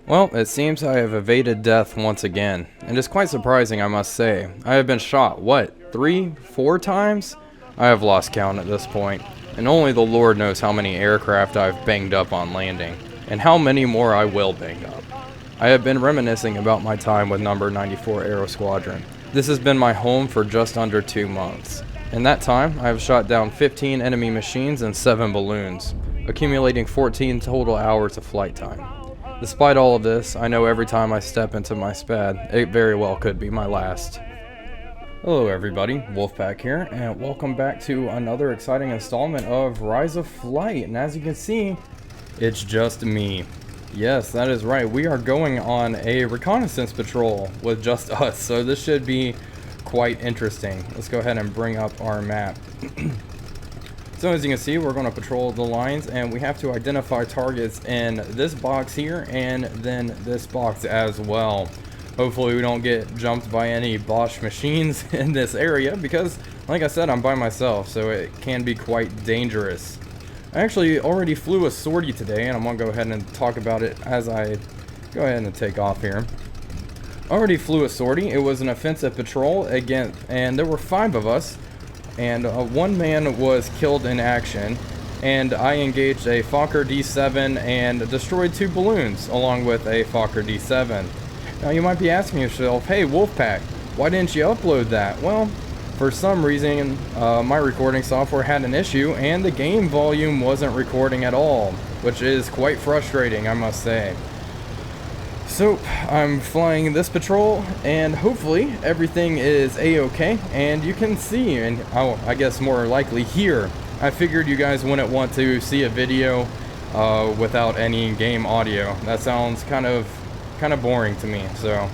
Well, it seems I have evaded death once again, and it's quite surprising, I must say. I have been shot, what, 3, 4 times? I have lost count at this point, and only the Lord knows how many aircraft I've banged up on landing, and how many more I will bang up. I have been reminiscing about my time with number 94 Aero Squadron. This has been my home for just under 2 months. In that time, I have shot down 15 enemy machines and 7 balloons, accumulating 14 total hours of flight time. Despite all of this, I know every time I step into my SPAD, it very well could be my last. Hello everybody, Wolfpack here, and welcome back to another exciting installment of Rise of Flight. And as you can see, it's just me. Yes, that is right, we are going on a reconnaissance patrol with just us, so this should be quite interesting. Let's go ahead and bring up our map. So as you can see, we're going to patrol the lines, and we have to identify targets in this box here and then this box as well. Hopefully we don't get jumped by any Bosch machines in this area because, like I said, I'm by myself, so it can be quite dangerous. I actually already flew a sortie today, and I'm going to go ahead and talk about it as I go ahead and take off here. Already flew a sortie. It was an offensive patrol again, and there were 5 of us. And one man was killed in action, and I engaged a Fokker D7 and destroyed 2 balloons along with a Fokker D7. Now you might be asking yourself, hey Wolfpack, why didn't you upload that? Well, for some reason my recording software had an issue and the game volume wasn't recording at all, which is quite frustrating, I must say. So, I'm flying this patrol, and hopefully everything is a-okay, and you can see, and I guess more likely hear. I figured you guys wouldn't want to see a video without any game audio. That sounds kind of boring to me, so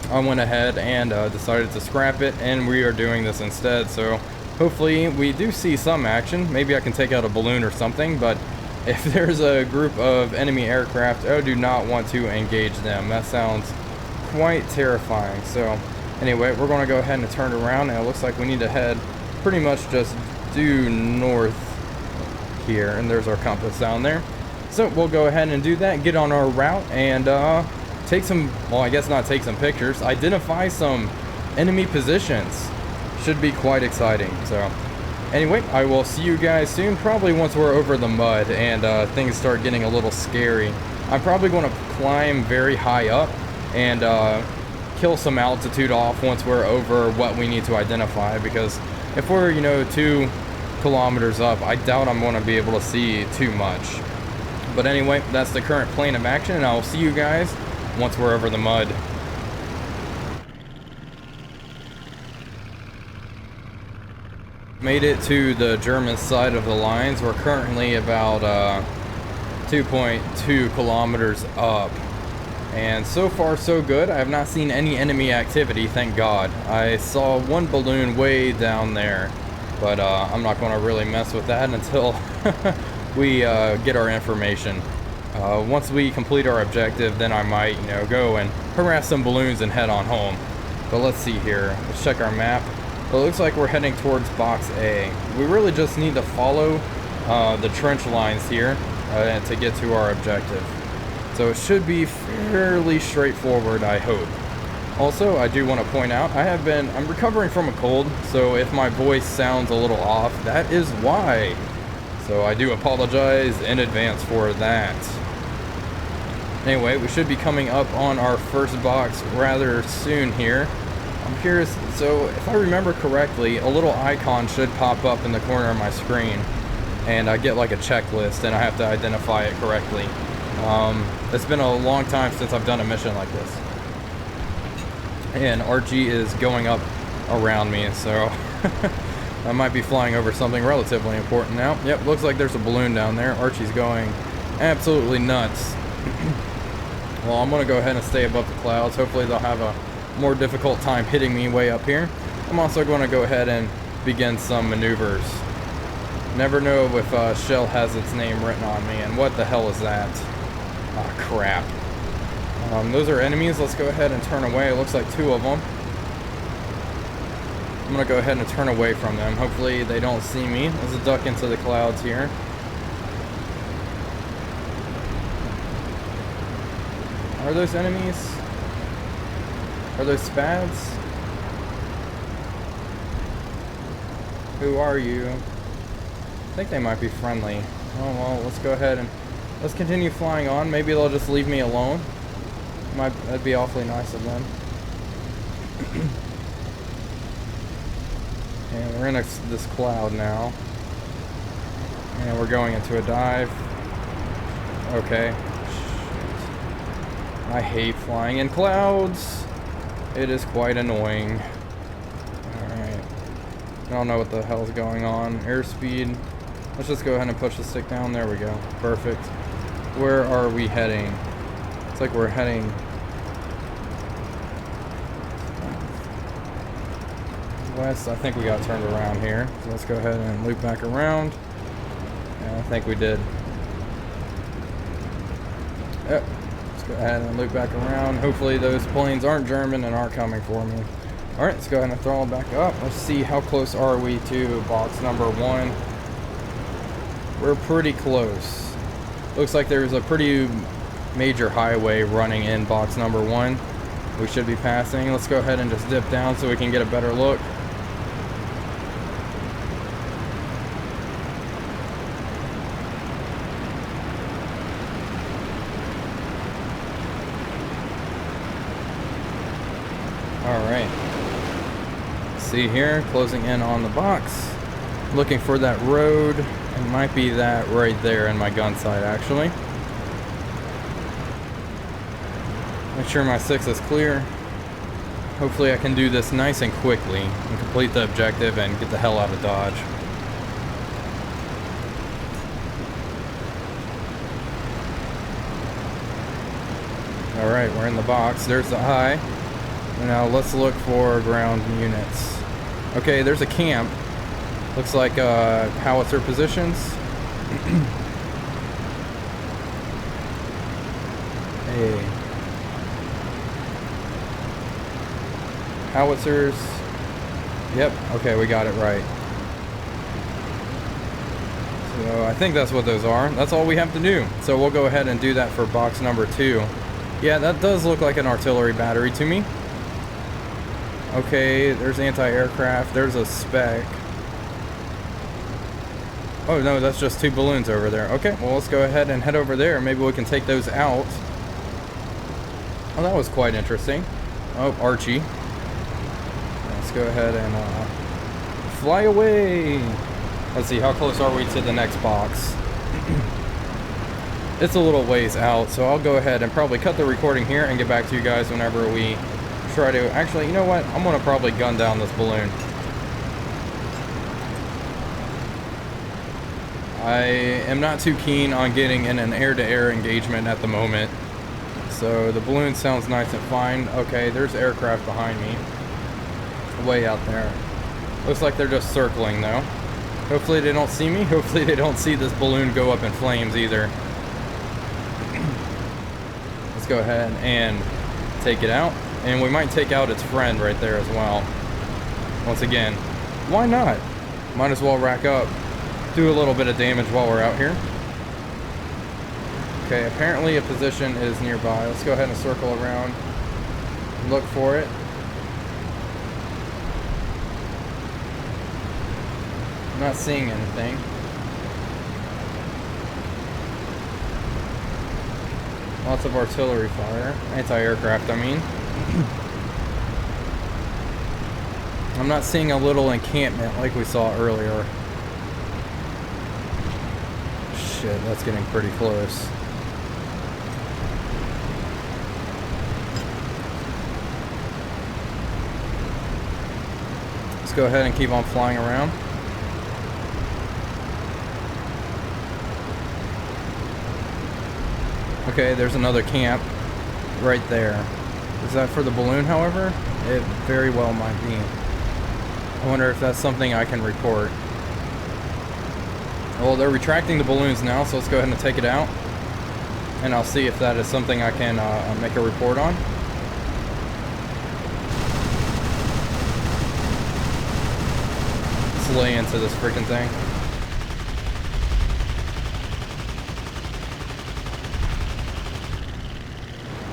I went ahead and decided to scrap it, and we are doing this instead. So hopefully we do see some action. Maybe I can take out a balloon or something, but if there's a group of enemy aircraft, I do not want to engage them. That sounds quite terrifying. So anyway, we're going to go ahead and turn around, and it looks like we need to head pretty much just due north here, and there's our compass down there. So we'll go ahead and do that, get on our route, and take some, well, I guess not take some pictures, identify some enemy positions. Should be quite exciting. So anyway, I will see you guys soon, probably once we're over the mud and things start getting a little scary. I'm probably going to climb very high up and kill some altitude off once we're over what we need to identify, because if we're, 2 kilometers up, I doubt I'm going to be able to see too much. But anyway, that's the current plan of action, and I'll see you guys once we're over the mud. Made it to the German side of the lines. We're currently about 2.2 kilometers up, and so far so good. I have not seen any enemy activity, thank God. I saw one balloon way down there, but I'm not going to really mess with that until we get our information. Once we complete our objective, then I might, go and harass some balloons and head on home. But let's see here. Let's check our map. Well, it looks like we're heading towards Box A. We really just need to follow the trench lines here to get to our objective. So it should be fairly straightforward, I hope. Also, I do want to point out, I'm recovering from a cold, so if my voice sounds a little off, that is why. So I do apologize in advance for that. Anyway, we should be coming up on our first box rather soon here. I'm curious, so if I remember correctly, a little icon should pop up in the corner of my screen, and I get like a checklist, and I have to identify it correctly. It's been a long time since I've done a mission like this. And Archie is going up around me, so I might be flying over something relatively important now. Yep, looks like there's a balloon down there. Archie's going absolutely nuts. Well, I'm going to go ahead and stay above the clouds. Hopefully they'll have a more difficult time hitting me way up here. I'm also going to go ahead and begin some maneuvers. Never know if Shell has its name written on me, and what the hell is that? Ah, crap. Those are enemies. Let's go ahead and turn away. It looks like 2 of them. I'm going to go ahead and turn away from them. Hopefully they don't see me. Let's duck into the clouds here. Are those enemies? Are those spads? Who are you? I think they might be friendly. Oh well, let's go ahead and let's continue flying on. Maybe they'll just leave me alone. That'd be awfully nice of them. And we're in this cloud now. And we're going into a dive. Okay. I hate flying in clouds. It is quite annoying. Alright. I don't know what the hell's going on. Airspeed. Let's just go ahead and push the stick down. There we go. Perfect. Where are we heading? It's like we're heading west. I think we got turned around here. So let's go ahead and loop back around. Yeah, I think we did. Yep. Let's go ahead and loop back around. Hopefully those planes aren't German and aren't coming for me. Alright, let's go ahead and throttle back up. Let's see how close are we to box number 1. We're pretty close. Looks like there's a pretty major highway running in box number 1. We should be passing. Let's go ahead and just dip down so we can get a better look. Alright. See here, closing in on the box. Looking for that road. It might be that right there in my gun sight, actually. Make sure my 6 is clear. Hopefully I can do this nice and quickly and complete the objective and get the hell out of Dodge. Alright, we're in the box. There's the eye. Now let's look for ground units. Okay, there's a camp. Looks like howitzer positions. Hey. Howitzers. Yep, okay, we got it right. So I think that's what those are. That's all we have to do. So we'll go ahead and do that for box number 2. Yeah, that does look like an artillery battery to me. Okay, there's anti-aircraft. There's a spec. Oh no, that's just 2 balloons over there. Okay, well let's go ahead and head over there. Maybe we can take those out. Oh, that was quite interesting. Oh, Archie. Let's go ahead and fly away. Let's see, how close are we to the next box? It's a little ways out, so I'll go ahead and probably cut the recording here and get back to you guys whenever we try to... Actually, you know what? I'm going to probably gun down this balloon. I am not too keen on getting in an air-to-air engagement at the moment. So the balloon sounds nice and fine. Okay, there's aircraft behind me. Way out there. Looks like they're just circling though. Hopefully they don't see me. Hopefully they don't see this balloon go up in flames either. Let's go ahead and take it out. And we might take out its friend right there as well. Once again, why not? Might as well rack up. Do a little bit of damage while we're out here. Okay, apparently a position is nearby. Let's go ahead and circle around. Look for it. I'm not seeing anything. Lots of artillery fire. Anti-aircraft, I mean. I'm not seeing a little encampment like we saw earlier. Shit, that's getting pretty close. Let's go ahead and keep on flying around. Okay, there's another camp right there. Is that for the balloon, however? It very well might be. I wonder if that's something I can report. Well, they're retracting the balloons now, so let's go ahead and take it out. And I'll see if that is something I can make a report on. Let's lay into this freaking thing.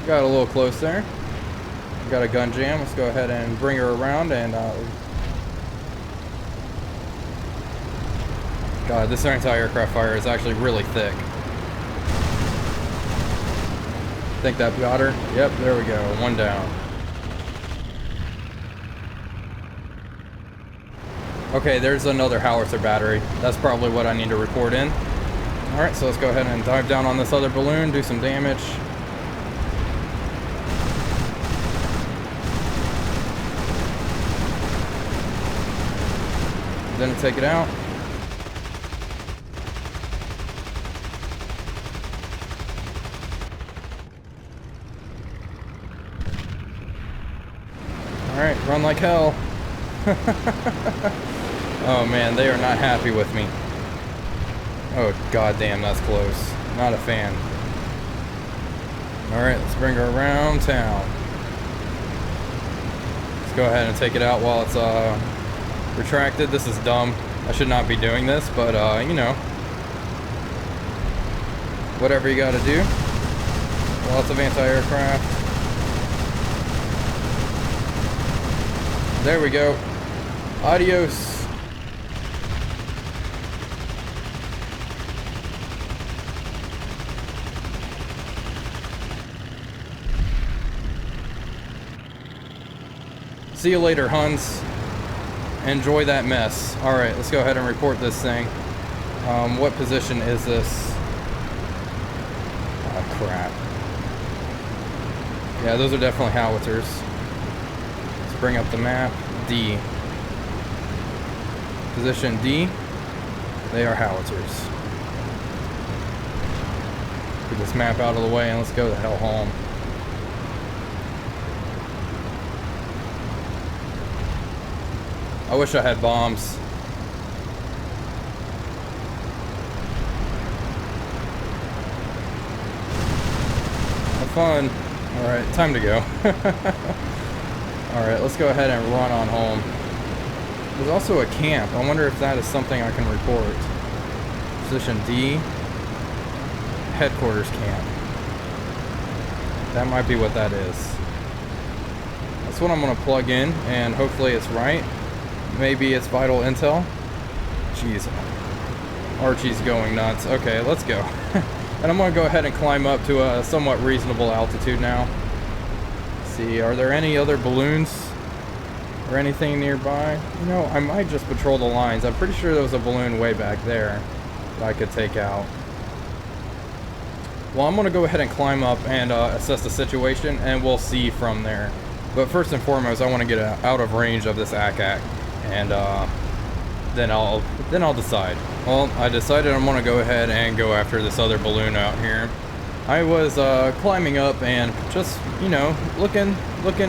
got a little close there. Got a gun jam. Let's go ahead and bring her around and God, this anti-aircraft fire is actually really thick. Think that got her? Yep, there we go. One down. Okay, there's another howitzer battery. That's probably what I need to report in. Alright, so let's go ahead and dive down on this other balloon, do some damage. Then take it out. Alright, run like hell. Oh man, they are not happy with me. Oh goddamn, that's close. Not a fan. Alright, let's bring her around town. Let's go ahead and take it out while it's retracted. This is dumb. I should not be doing this, but you know. Whatever you gotta do. Lots of anti-aircraft. There we go. Adios. See you later, Huns. Enjoy that mess. Alright, let's go ahead and report this thing. What position is this? Oh, crap. Yeah, those are definitely howitzers. Let's bring up the map. D. Position D. They are howitzers. Get this map out of the way and let's go the hell home. I wish I had bombs. Have fun. Alright, time to go. Alright, let's go ahead and run on home. There's also a camp. I wonder if that is something I can report. Position D. Headquarters camp. That might be what that is. That's what I'm going to plug in, and hopefully it's right. Maybe it's vital intel. Jeez. Archie's going nuts. Okay, let's go. And I'm going to go ahead and climb up to a somewhat reasonable altitude now. Let's see, are there any other balloons or anything nearby? You know, I might just patrol the lines. I'm pretty sure there was a balloon way back there that I could take out. Well, I'm going to go ahead and climb up and assess the situation, and we'll see from there. But first and foremost, I want to get out of range of this ACAC. And then I'll decide. Well, I decided I'm gonna go ahead and go after this other balloon out here. I was climbing up and just, you know, looking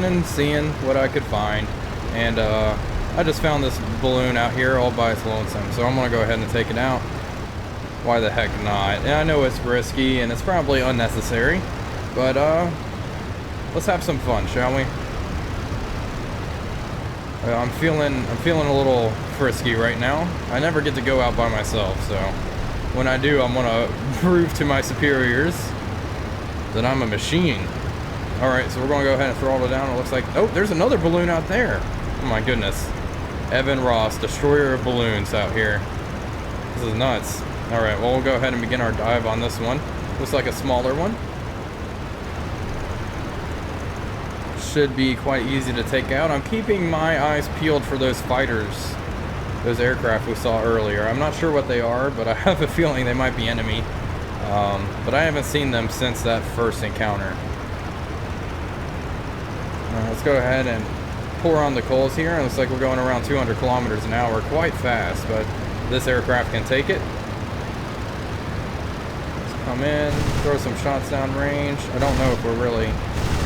and seeing what I could find, and I just found this balloon out here all by its lonesome. So I'm gonna go ahead and take it out. Why the heck not? And I know it's risky and it's probably unnecessary, but let's have some fun, shall we? I'm feeling a little frisky right now. I never get to go out by myself, so when I do, I'm gonna prove to my superiors that I'm a machine. Alright, so we're gonna go ahead and throttle down. It looks like, oh, there's another balloon out there. Oh my goodness. Evan Ross, destroyer of balloons out here. This is nuts. Alright, well, we'll go ahead and begin our dive on this one. Looks like a smaller one. Should be quite easy to take out. I'm keeping my eyes peeled for those fighters, those aircraft we saw earlier. I'm not sure what they are, but I have a feeling they might be enemy. But I haven't seen them since that first encounter. Let's go ahead and pour on the coals here. It looks like we're going around 200 kilometers an hour, quite fast, but this aircraft can take it. Let's come in, throw some shots down range. I don't know if we're really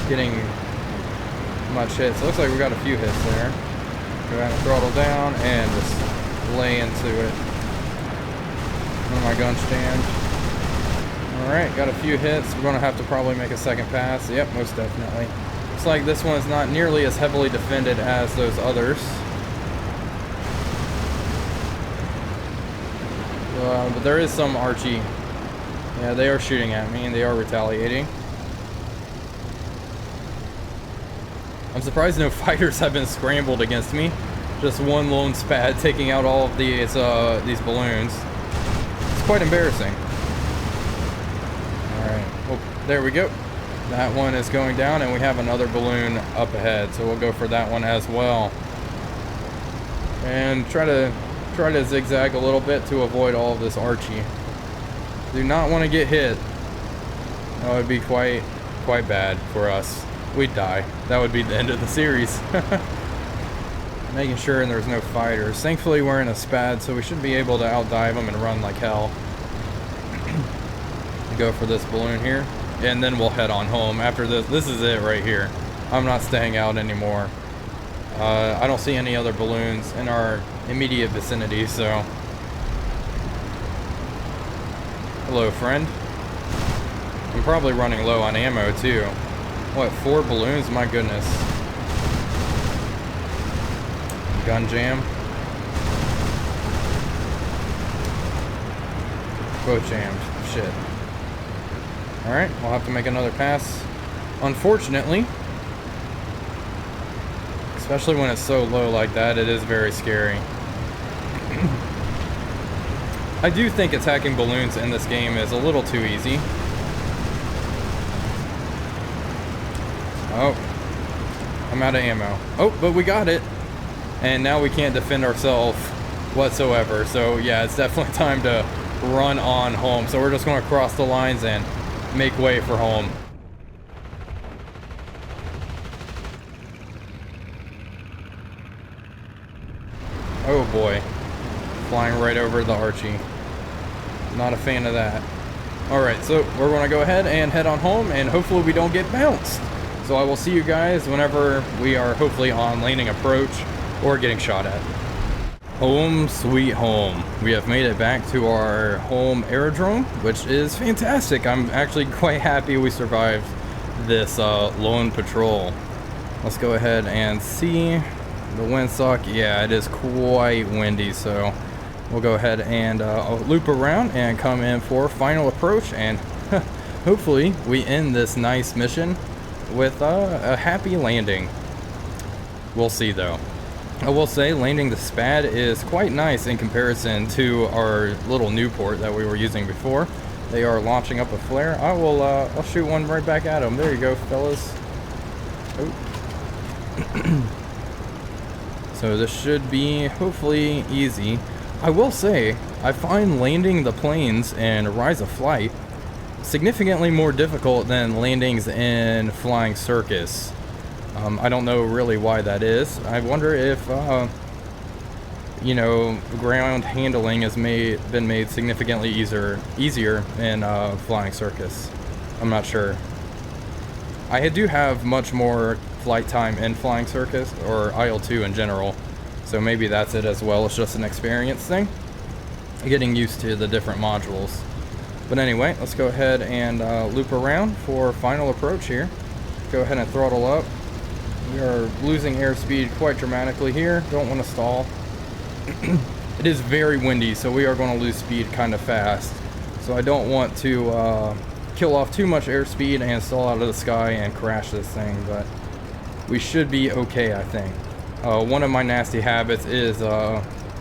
getting much hits. Looks like we got a few hits there. Go ahead and throttle down and just lay into it. On my gun stand. Alright, got a few hits. We're going to have to probably make a second pass. Yep, most definitely. Looks like this one is not nearly as heavily defended as those others. But there is some Archie. Yeah, they are shooting at me and they are retaliating. surprised no fighters have been scrambled against me. Just one lone SPAD taking out all of these balloons. It's quite embarrassing. Alright, oh, there we go. That one is going down, and we have another balloon up ahead, so we'll go for that one as well. And try to zigzag a little bit to avoid all of this Archie. Do not want to get hit. That would be quite bad for us. We'd die. That would be the end of the series. Making sure there's no fighters. Thankfully we're in a SPAD, so we should be able to outdive them and run like hell. Go for this balloon here, and then we'll head on home. After this, this is it right here. I'm not staying out anymore. I don't see any other balloons in our immediate vicinity, so... Hello, friend. I'm probably running low on ammo, too. What, 4 balloons? My goodness. Gun jam. Both jammed. Shit. Alright, we'll have to make another pass. Unfortunately, especially when it's so low like that, it is very scary. I do think attacking balloons in this game is a little too easy. Oh, I'm out of ammo. Oh, but we got it. And now we can't defend ourselves whatsoever. So yeah, it's definitely time to run on home. So we're just going to cross the lines and make way for home. Oh boy. Flying right over the Archie. Not a fan of that. Alright, so we're going to go ahead and head on home, and hopefully we don't get bounced. So I will see you guys whenever we are hopefully on landing approach or getting shot at. Home sweet home. We have made it back to our home aerodrome, which is fantastic. I'm actually quite happy we survived this lone patrol. Let's go ahead and see the windsock. Yeah, it is quite windy, so we'll go ahead and loop around and come in for final approach, and hopefully we end this nice mission with a happy landing. We'll see though. I will say landing the SPAD is quite nice in comparison to our little Newport that we were using before. They are launching up a flare. I'll shoot one right back at them. There you go, fellas. Oh. So this should be hopefully easy. I will say, I find landing the planes in Rise of Flight significantly more difficult than landings in Flying Circus. I don't know really why that is. I wonder if, you know, ground handling has been made significantly easier in Flying Circus. I'm not sure. I do have much more flight time in Flying Circus, or IL-2 in general, so maybe that's it as well. It's just an experience thing, getting used to the different modules. But anyway, let's go ahead and loop around for final approach here. Go ahead and throttle up. We are losing airspeed quite dramatically here. Don't want to stall. It is very windy, so we are going to lose speed kind of fast. So I don't want to kill off too much airspeed and stall out of the sky and crash this thing, but we should be okay, I think. One of my nasty habits is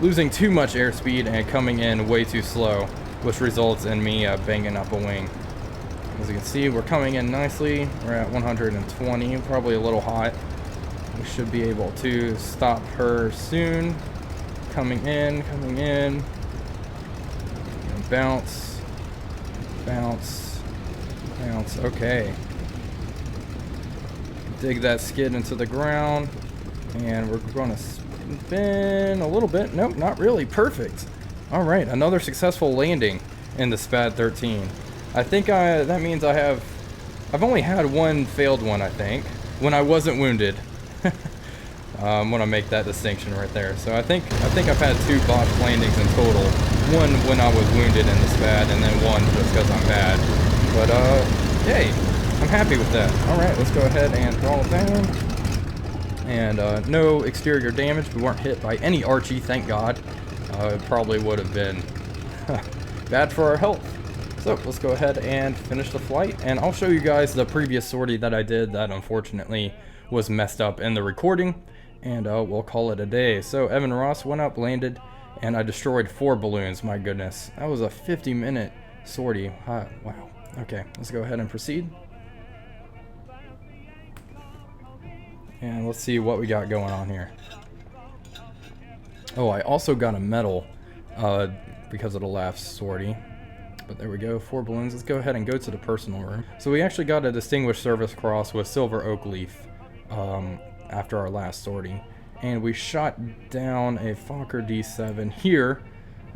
losing too much airspeed and coming in way too slow, which results in me banging up a wing. As you can see, we're coming in nicely. We're at 120, probably a little hot. We should be able to stop her soon. Coming in, and bounce, bounce, bounce. Okay. Dig that skid into the ground, and we're going to spin a little bit. Nope, not really. Perfect. All right, another successful landing in the SPAD 13. I think that means I've only had one failed one, I think, when I wasn't wounded. I'm gonna make that distinction right there. So I think I've had 2 botched landings in total. One when I was wounded in the SPAD, and then one just because I'm bad. But yay, I'm happy with that. All right, let's go ahead and throttle down. And no exterior damage. We weren't hit by any Archie, thank God. It probably would have been bad for our health. So let's go ahead and finish the flight, and I'll show you guys the previous sortie that I did that unfortunately was messed up in the recording, and we'll call it a day. So Evan Ross went up, landed, and I destroyed 4 balloons. My goodness, that was a 50-minute sortie. Wow. Okay, let's go ahead and proceed. And let's see what we got going on here. Oh, I also got a medal because of the last sortie. But there we go, 4 balloons. Let's go ahead and go to the personal room. So we actually got a Distinguished Service Cross with Silver Oak Leaf after our last sortie. And we shot down a Fokker D7 here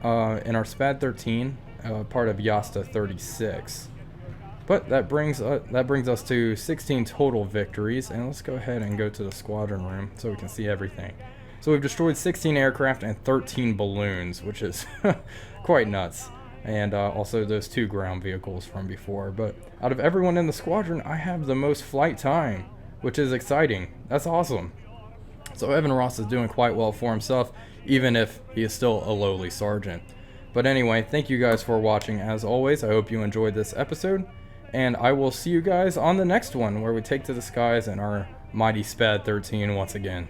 in our SPAD 13, part of Yasta 36. But that brings us to 16 total victories, and let's go ahead and go to the squadron room so we can see everything. So we've destroyed 16 aircraft and 13 balloons, which is quite nuts. And also those 2 ground vehicles from before. But out of everyone in the squadron, I have the most flight time, which is exciting. That's awesome. So Evan Ross is doing quite well for himself, even if he is still a lowly sergeant. But anyway, thank you guys for watching as always. I hope you enjoyed this episode, and I will see you guys on the next one where we take to the skies in our mighty SPAD 13 once again.